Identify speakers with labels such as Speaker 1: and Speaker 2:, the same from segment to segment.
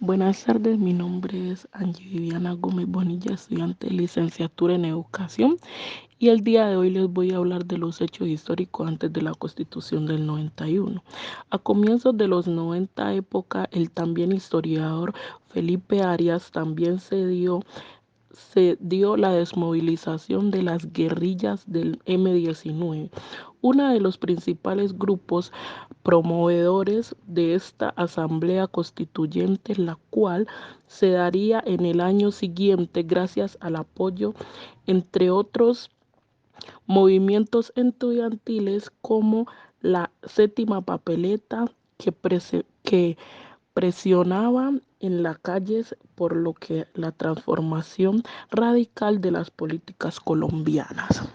Speaker 1: Buenas tardes, mi nombre es Angie Viviana Gómez Bonilla, estudiante de licenciatura en educación, y el día de hoy les voy a hablar de los hechos históricos antes de la Constitución del 91. A comienzos de los 90 época, el también historiador Felipe Arias también se dio la desmovilización de las guerrillas del M-19. Uno de los principales grupos promovedores de esta asamblea constituyente, la cual se daría en el año siguiente gracias al apoyo, entre otros movimientos estudiantiles como la Séptima Papeleta, que presionaban en las calles por lo que la transformación radical de las políticas colombianas.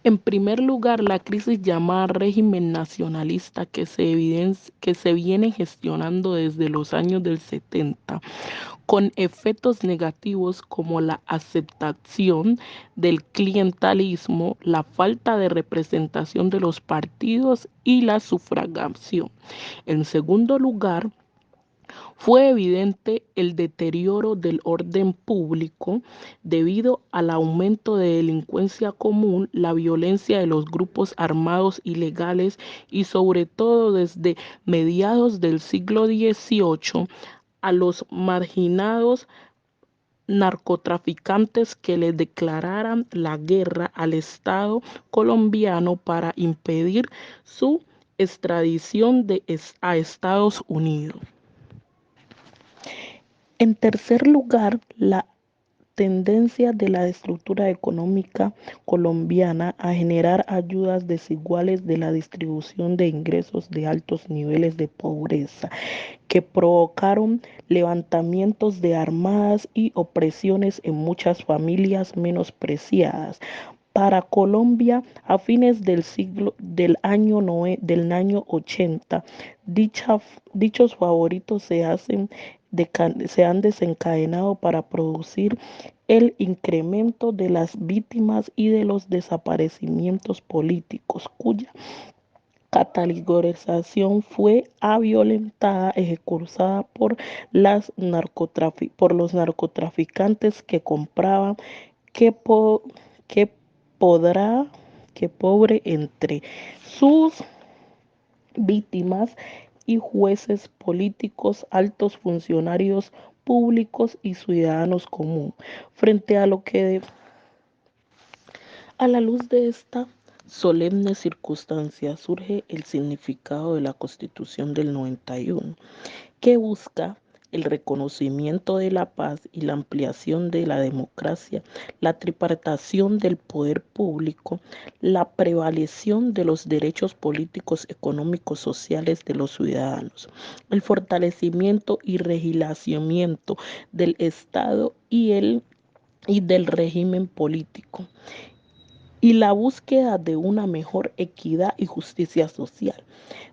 Speaker 1: En primer lugar, la crisis llamada régimen nacionalista que se viene gestionando desde los años del 70, con efectos negativos como la aceptación del clientelismo, la falta de representación de los partidos y la sufragación. En segundo lugar, fue evidente el deterioro del orden público debido al aumento de delincuencia común, la violencia de los grupos armados ilegales y sobre todo desde mediados del siglo XVIII a los marginados narcotraficantes que le declararan la guerra al Estado colombiano para impedir su extradición a Estados Unidos. En tercer lugar, la tendencia de la estructura económica colombiana a generar ayudas desiguales de la distribución de ingresos de altos niveles de pobreza, que provocaron levantamientos de armadas y opresiones en muchas familias menospreciadas. Para Colombia, a fines del año 80, dichos favoritos se han desencadenado para producir el incremento de las víctimas y de los desaparecimientos políticos, cuya categorización fue violentada, ejecutada por los narcotraficantes que compraban que, po- que podrá que pobre entre sus víctimas y jueces políticos, altos funcionarios públicos y ciudadanos común. Frente a lo que a la luz de esta solemne circunstancia surge el significado de la Constitución del 91, que busca el reconocimiento de la paz y la ampliación de la democracia, la tripartición del poder público, la prevaleción de los derechos políticos, económicos, sociales de los ciudadanos, el fortalecimiento y legislacionamiento del Estado y del régimen político y la búsqueda de una mejor equidad y justicia social,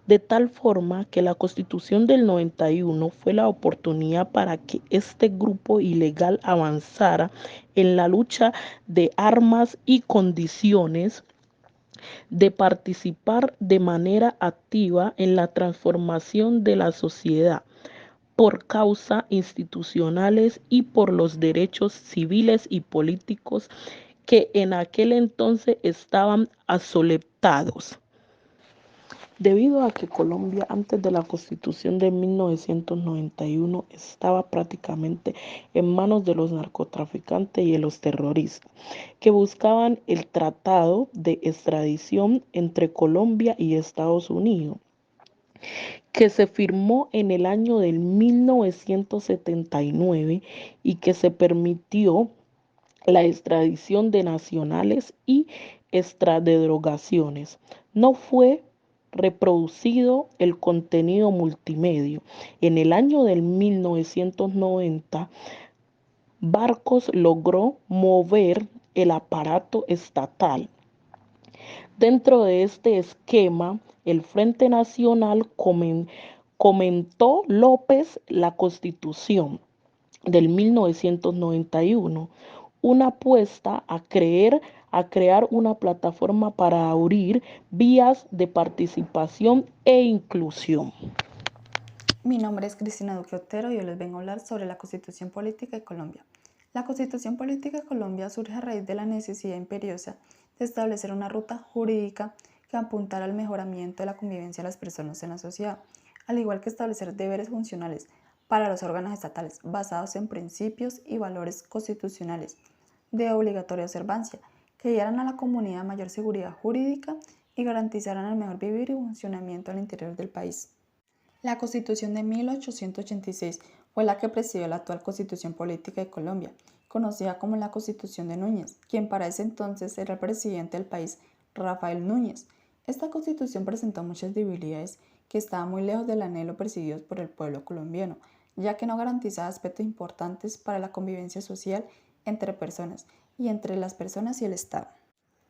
Speaker 1: de tal forma que la Constitución del 91 fue la oportunidad para que este grupo ilegal avanzara en la lucha de armas y condiciones de participar de manera activa en la transformación de la sociedad por causas institucionales y por los derechos civiles y políticos que en aquel entonces estaban asoletados. Debido a que Colombia antes de la Constitución de 1991 estaba prácticamente en manos de los narcotraficantes y de los terroristas, que buscaban el tratado de extradición entre Colombia y Estados Unidos, que se firmó en el año de 1979 y que se permitió la extradición de nacionales y extradrogaciones. No fue reproducido el contenido multimedia. En el año del 1990, Barcos logró mover el aparato estatal. Dentro de este esquema, el Frente Nacional comentó López la Constitución del 1991, una apuesta a crear una plataforma para abrir vías de participación e inclusión.
Speaker 2: Mi nombre es Cristina Duque Otero y hoy les vengo a hablar sobre la Constitución Política de Colombia. La Constitución Política de Colombia surge a raíz de la necesidad imperiosa de establecer una ruta jurídica que apuntara al mejoramiento de la convivencia de las personas en la sociedad, al igual que establecer deberes funcionales para los órganos estatales basados en principios y valores constitucionales de obligatoria observancia, que dieran a la comunidad mayor seguridad jurídica y garantizaran el mejor vivir y funcionamiento al interior del país. La Constitución de 1886 fue la que presidió la actual Constitución Política de Colombia, conocida como la Constitución de Núñez, quien para ese entonces era el presidente del país, Rafael Núñez. Esta Constitución presentó muchas debilidades que estaban muy lejos del anhelo perseguido por el pueblo colombiano, ya que no garantizaba aspectos importantes para la convivencia social entre personas y entre las personas y el Estado.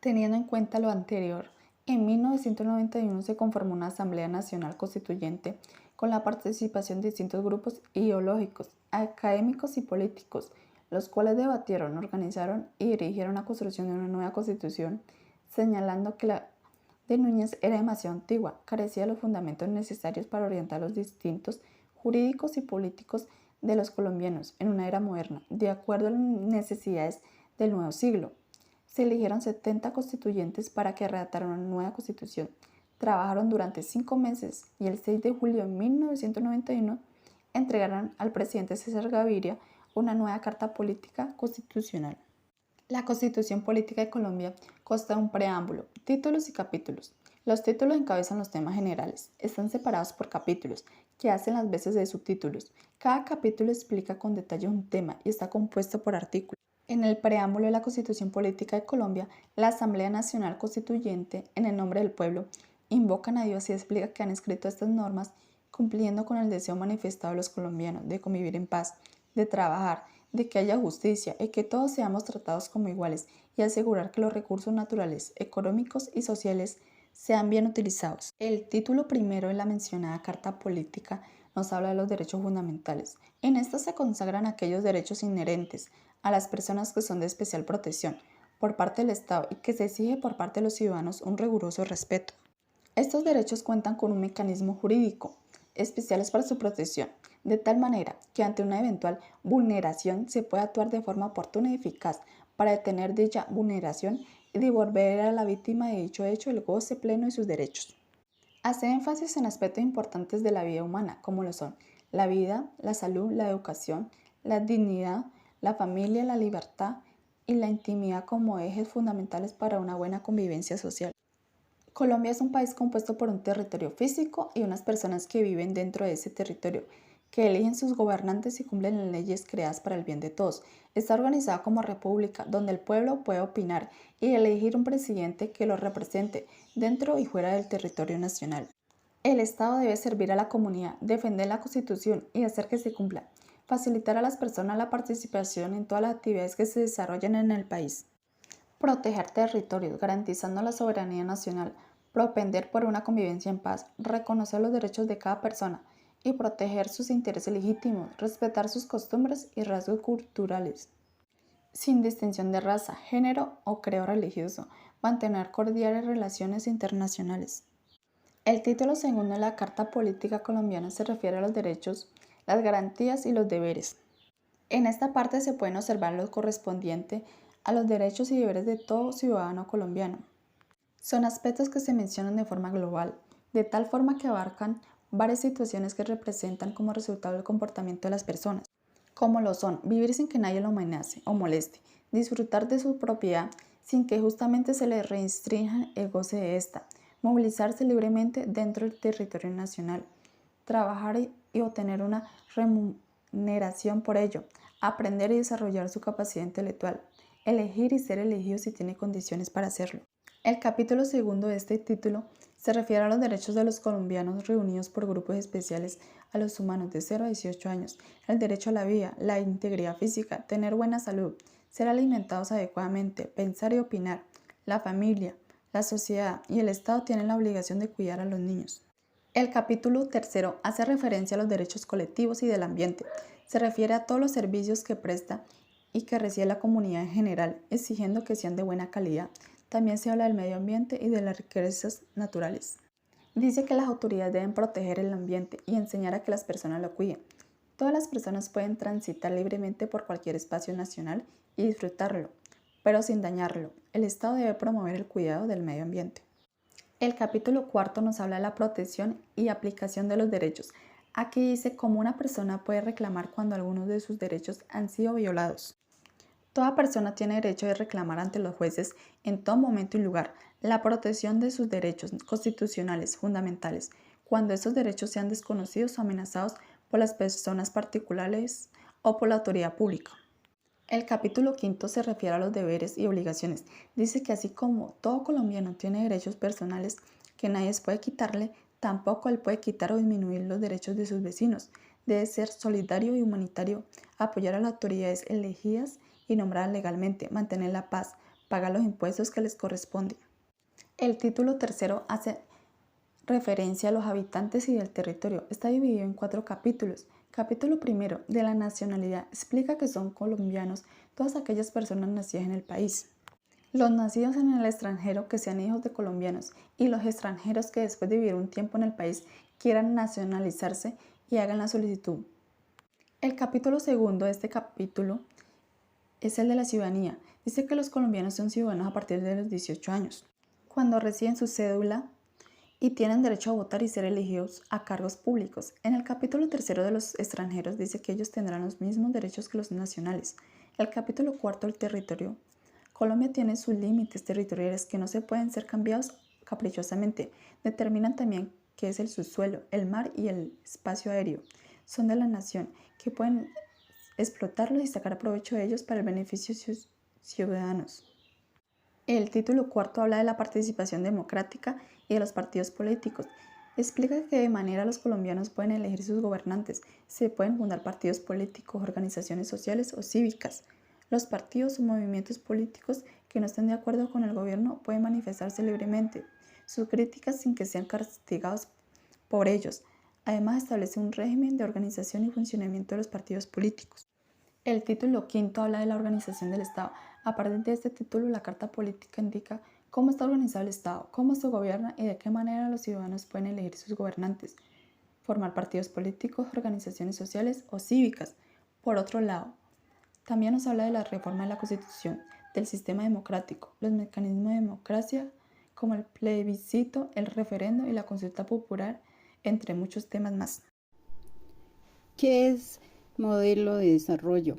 Speaker 2: Teniendo en cuenta lo anterior, en 1991 se conformó una Asamblea Nacional Constituyente con la participación de distintos grupos ideológicos, académicos y políticos, los cuales debatieron, organizaron y dirigieron la construcción de una nueva constitución, señalando que la de Núñez era demasiado antigua, carecía de los fundamentos necesarios para orientar los distintos jurídicos y políticos de los colombianos en una era moderna, de acuerdo a las necesidades del nuevo siglo. Se eligieron 70 constituyentes para que redactaran una nueva constitución. Trabajaron durante 5 meses y el 6 de julio de 1991 entregaron al presidente César Gaviria una nueva Carta Política Constitucional. La Constitución Política de Colombia consta de un preámbulo, títulos y capítulos. Los títulos encabezan los temas generales. Están separados por capítulos, que hacen las veces de subtítulos. Cada capítulo explica con detalle un tema y está compuesto por artículos. En el preámbulo de la Constitución Política de Colombia, la Asamblea Nacional Constituyente, en el nombre del pueblo, invocan a Dios y explica que han escrito estas normas cumpliendo con el deseo manifestado de los colombianos de convivir en paz, de trabajar, de que haya justicia y que todos seamos tratados como iguales y asegurar que los recursos naturales, económicos y sociales sean bien utilizados. El título primero de la mencionada Carta Política nos habla de los derechos fundamentales. En esta se consagran aquellos derechos inherentes a las personas que son de especial protección por parte del Estado y que se exige por parte de los ciudadanos un riguroso respeto. Estos derechos cuentan con un mecanismo jurídico especiales para su protección, de tal manera que ante una eventual vulneración se puede actuar de forma oportuna y eficaz para detener dicha vulneración y devolver a la víctima de dicho hecho el goce pleno de sus derechos. Hace énfasis en aspectos importantes de la vida humana, como lo son la vida, la salud, la educación, la dignidad, la familia, la libertad y la intimidad como ejes fundamentales para una buena convivencia social. Colombia es un país compuesto por un territorio físico y unas personas que viven dentro de ese territorio, que eligen sus gobernantes y cumplen las leyes creadas para el bien de todos. Está organizada como república, donde el pueblo puede opinar y elegir un presidente que lo represente dentro y fuera del territorio nacional. El Estado debe servir a la comunidad, defender la Constitución y hacer que se cumpla, facilitar a las personas la participación en todas las actividades que se desarrollan en el país. Proteger territorios, garantizando la soberanía nacional, propender por una convivencia en paz, reconocer los derechos de cada persona y proteger sus intereses legítimos, respetar sus costumbres y rasgos culturales, sin distinción de raza, género o credo religioso, mantener cordiales relaciones internacionales. El título segundo de la Carta Política Colombiana se refiere a los derechos, las garantías y los deberes. En esta parte se pueden observar lo correspondiente a los derechos y deberes de todo ciudadano colombiano. Son aspectos que se mencionan de forma global, de tal forma que abarcan varias situaciones que representan como resultado el comportamiento de las personas, como lo son vivir sin que nadie lo amenace o moleste, disfrutar de su propiedad sin que justamente se le restrinja el goce de esta, movilizarse libremente dentro del territorio nacional, trabajar y obtener una remuneración por ello, aprender y desarrollar su capacidad intelectual, elegir y ser elegido si tiene condiciones para hacerlo. El capítulo segundo de este título se refiere a los derechos de los colombianos reunidos por grupos especiales a los humanos de 0 a 18 años, el derecho a la vida, la integridad física, tener buena salud, ser alimentados adecuadamente, pensar y opinar, la familia, la sociedad y el Estado tienen la obligación de cuidar a los niños. El capítulo tercero hace referencia a los derechos colectivos y del ambiente. Se refiere a todos los servicios que presta y que recibe la comunidad en general, exigiendo que sean de buena calidad. También se habla del medio ambiente y de las riquezas naturales. Dice que las autoridades deben proteger el ambiente y enseñar a que las personas lo cuiden. Todas las personas pueden transitar libremente por cualquier espacio nacional y disfrutarlo, pero sin dañarlo. El Estado debe promover el cuidado del medio ambiente. El capítulo cuarto nos habla de la protección y aplicación de los derechos. Aquí dice cómo una persona puede reclamar cuando algunos de sus derechos han sido violados. Toda persona tiene derecho de reclamar ante los jueces en todo momento y lugar la protección de sus derechos constitucionales fundamentales, cuando esos derechos sean desconocidos o amenazados por las personas particulares o por la autoridad pública. El capítulo quinto se refiere a los deberes y obligaciones. Dice que así como todo colombiano tiene derechos personales que nadie puede quitarle, tampoco él puede quitar o disminuir los derechos de sus vecinos. Debe ser solidario y humanitario, apoyar a las autoridades elegidas y nombradas legalmente, mantener la paz, pagar los impuestos que les corresponden. El título tercero hace referencia a los habitantes y del territorio. Está dividido en 4 capítulos. Capítulo primero, de la nacionalidad, explica que son colombianos todas aquellas personas nacidas en el país. Los nacidos en el extranjero que sean hijos de colombianos y los extranjeros que después de vivir un tiempo en el país quieran nacionalizarse y hagan la solicitud. El capítulo segundo de este capítulo es el de la ciudadanía. Dice que los colombianos son ciudadanos a partir de los 18 años, cuando reciben su cédula y tienen derecho a votar y ser elegidos a cargos públicos. En el capítulo tercero de los extranjeros dice que ellos tendrán los mismos derechos que los nacionales. El capítulo cuarto del territorio. Colombia tiene sus límites territoriales que no se pueden ser cambiados caprichosamente. Determinan también qué es el subsuelo, el mar y el espacio aéreo. Son de la nación, que pueden explotarlos y sacar provecho de ellos para el beneficio de sus ciudadanos. El título cuarto habla de la participación democrática y de los partidos políticos. Explica que de manera los colombianos pueden elegir sus gobernantes, se pueden fundar partidos políticos, organizaciones sociales o cívicas. Los partidos o movimientos políticos que no estén de acuerdo con el gobierno pueden manifestarse libremente sus críticas sin que sean castigados por ellos. Además, establece un régimen de organización y funcionamiento de los partidos políticos. El título quinto habla de la organización del Estado. A partir de este título, la Carta Política indica cómo está organizado el Estado, cómo se gobierna y de qué manera los ciudadanos pueden elegir sus gobernantes, formar partidos políticos, organizaciones sociales o cívicas. Por otro lado, también nos habla de la reforma de la Constitución, del sistema democrático, los mecanismos de democracia como el plebiscito, el referendo y la consulta popular, entre muchos temas más.
Speaker 3: ¿Qué es modelo de desarrollo?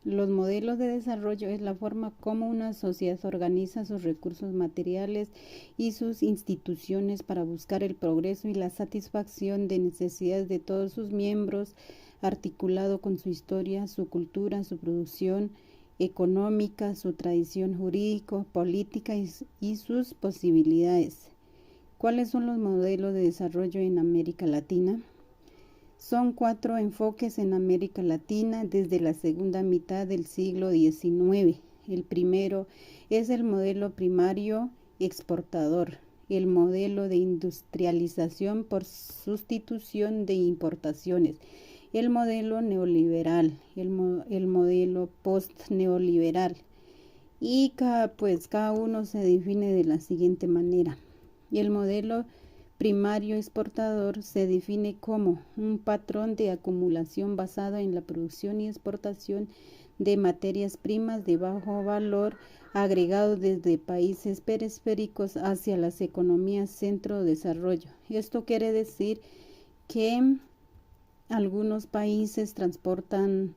Speaker 3: Los modelos de desarrollo es la forma como una sociedad organiza sus recursos materiales y sus instituciones para buscar el progreso y la satisfacción de necesidades de todos sus miembros, articulado con su historia, su cultura, su producción económica, su tradición jurídico, política y sus posibilidades. ¿Cuáles son los modelos de desarrollo en América Latina? Son 4 enfoques en América Latina desde la segunda mitad del siglo XIX. El primero es el modelo primario exportador, el modelo de industrialización por sustitución de importaciones, el modelo neoliberal, el modelo post-neoliberal. Y cada uno se define de la siguiente manera. El modelo primario exportador se define como un patrón de acumulación basado en la producción y exportación de materias primas de bajo valor agregado desde países periféricos hacia las economías centro de desarrollo. Esto quiere decir que algunos países transportan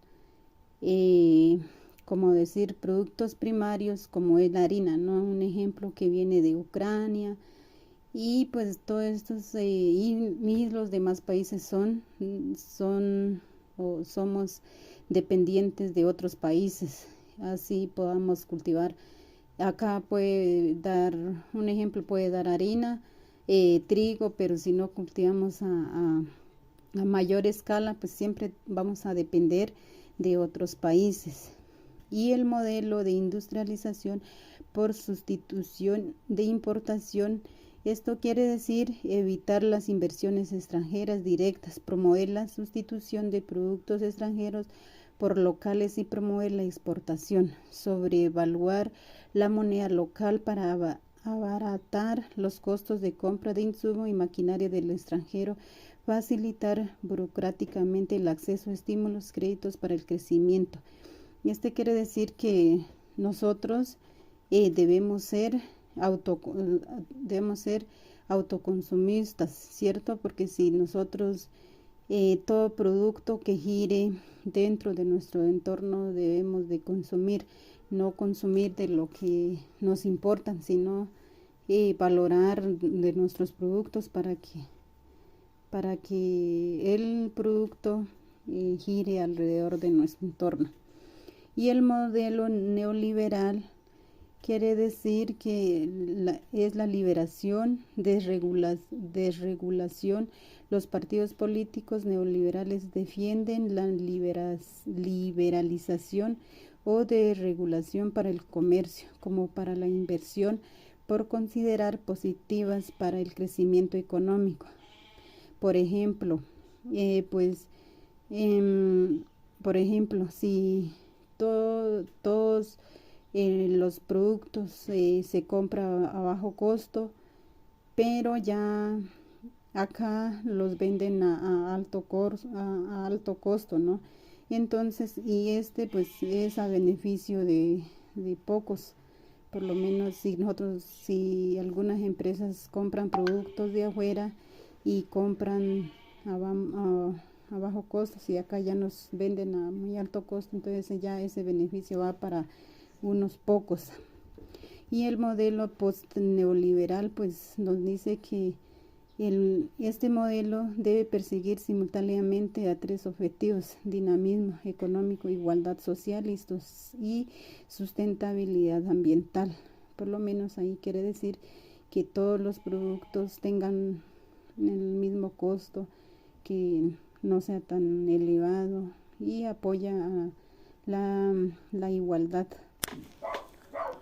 Speaker 3: productos primarios como es la harina, ¿no? Un ejemplo que viene de Ucrania. Y pues todos estos y los demás países somos dependientes de otros países. Así podamos cultivar. Acá un ejemplo puede dar harina, trigo, pero si no cultivamos a mayor escala, pues siempre vamos a depender de otros países. Y el modelo de industrialización por sustitución de importación. Esto quiere decir evitar las inversiones extranjeras directas, promover la sustitución de productos extranjeros por locales y promover la exportación, sobrevaluar la moneda local para abaratar los costos de compra de insumo y maquinaria del extranjero, facilitar burocráticamente el acceso a estímulos, créditos para el crecimiento. Quiere decir que nosotros debemos ser autoconsumistas, ¿cierto? Porque si nosotros todo producto que gire dentro de nuestro entorno debemos de consumir, no consumir de lo que nos importa, sino valorar de nuestros productos para que el producto gire alrededor de nuestro entorno. Y el modelo neoliberal quiere decir que es la liberación, desregulación. Los partidos políticos neoliberales defienden la liberalización o desregulación para el comercio como para la inversión, por considerar positivas para el crecimiento económico. Por ejemplo, si todos los productos se compra a bajo costo, pero ya acá los venden a alto costo, ¿no? Entonces, y pues es a beneficio de pocos. Por lo menos si algunas empresas compran productos de afuera y compran a bajo costo, si acá ya nos venden a muy alto costo, entonces ya ese beneficio va para unos pocos. Y el modelo post-neoliberal pues nos dice que este modelo debe perseguir simultáneamente a 3 objetivos: dinamismo económico, igualdad social y sustentabilidad ambiental. Por lo menos ahí quiere decir que todos los productos tengan el mismo costo, que no sea tan elevado, y apoya a la igualdad.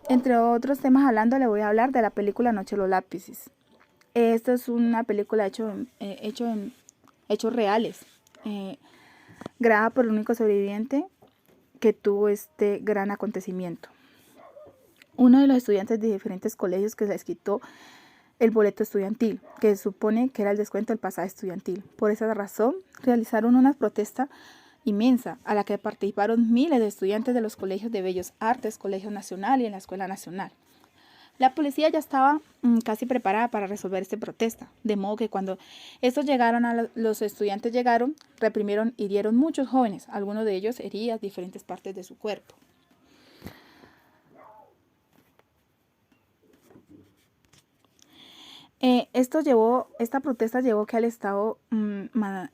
Speaker 2: Entre otros temas hablando, le voy a hablar de la película Noche de los lápices. Esta es una película hecho en hechos reales, grabada por el único sobreviviente que tuvo este gran acontecimiento. Uno de los estudiantes de diferentes colegios que les quitó el boleto estudiantil, que se supone que era el descuento del pasaje estudiantil. Por esa razón, realizaron una protesta inmensa a la que participaron miles de estudiantes de los colegios de Bellas Artes, Colegio Nacional y en la Escuela Nacional. La policía ya estaba casi preparada para resolver esta protesta, de modo que cuando estos llegaron, los estudiantes llegaron, reprimieron, hirieron muchos jóvenes, algunos de ellos heridas diferentes partes de su cuerpo. Esta protesta llevó que el Estado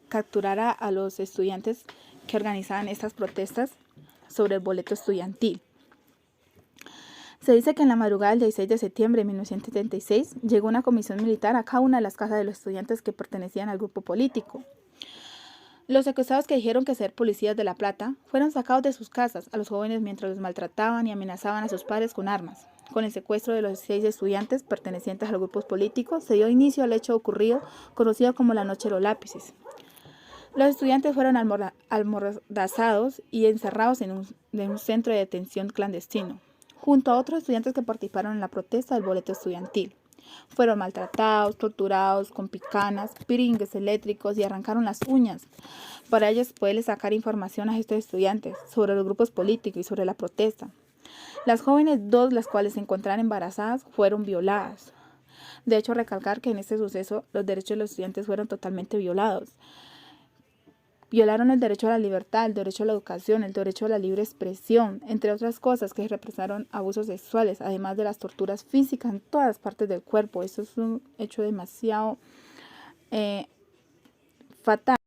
Speaker 2: capturara a los estudiantes que organizaban estas protestas sobre el boleto estudiantil. Se dice que en la madrugada del 16 de septiembre de 1976 llegó una comisión militar a cada una de las casas de los estudiantes que pertenecían al grupo político. Los secuestrados, que dijeron que ser policías de La Plata, fueron sacados de sus casas a los jóvenes mientras los maltrataban y amenazaban a sus padres con armas. Con el secuestro de los 6 estudiantes pertenecientes a los grupos políticos, se dio inicio al hecho ocurrido, conocido como la Noche de los Lápices. Los estudiantes fueron amordazados y encerrados en un centro de detención clandestino, junto a otros estudiantes que participaron en la protesta del boleto estudiantil. Fueron maltratados, torturados con picanas, piringues eléctricos y arrancaron las uñas para ellos poderles sacar información a estos estudiantes sobre los grupos políticos y sobre la protesta. Las jóvenes, 2 de las cuales se encontraban embarazadas, fueron violadas. De hecho, recalcar que en este suceso los derechos de los estudiantes fueron totalmente violados. Violaron el derecho a la libertad, el derecho a la educación, el derecho a la libre expresión, entre otras cosas que represaron abusos sexuales, además de las torturas físicas en todas partes del cuerpo. Eso es un hecho demasiado fatal.